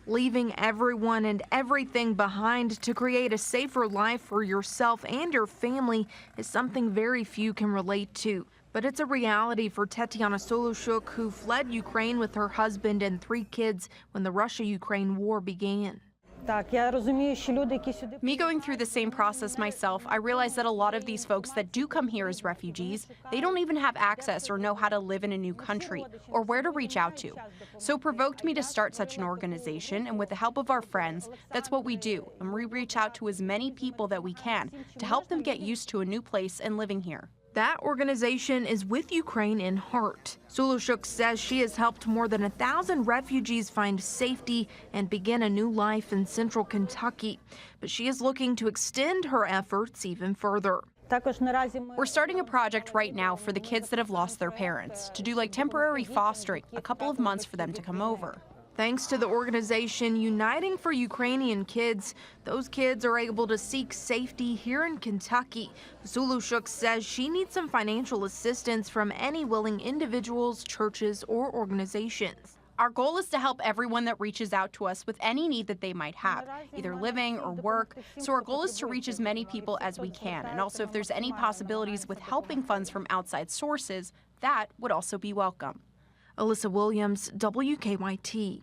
Leaving everyone and everything behind to create a safer life for yourself and your family is something very few can relate to. But it's a reality for Tetiana Solushuk, who fled Ukraine with her husband and 3 kids when the Russia-Ukraine war began. Me going through the same process myself, I realize that a lot of these folks that do come here as refugees, they don't even have access or know how to live in a new country or where to reach out to. So it provoked me to start such an organization, and with the help of our friends, that's what we do, and we reach out to as many people that we can to help them get used to a new place and living here. That organization is With Ukraine in Heart. Solushuk says she has helped more than 1,000 refugees find safety and begin a new life in central Kentucky. But she is looking to extend her efforts even further. We're starting a project right now for the kids that have lost their parents, to do like temporary fostering, a couple of months for them to come over. Thanks to the organization Uniting for Ukrainian Kids, those kids are able to seek safety here in Kentucky. Solushuk says she needs some financial assistance from any willing individuals, churches, or organizations. Our goal is to help everyone that reaches out to us with any need that they might have, either living or work. So our goal is to reach as many people as we can. And also, if there's any possibilities with helping funds from outside sources, that would also be welcome. Alyssa Williams, WKYT.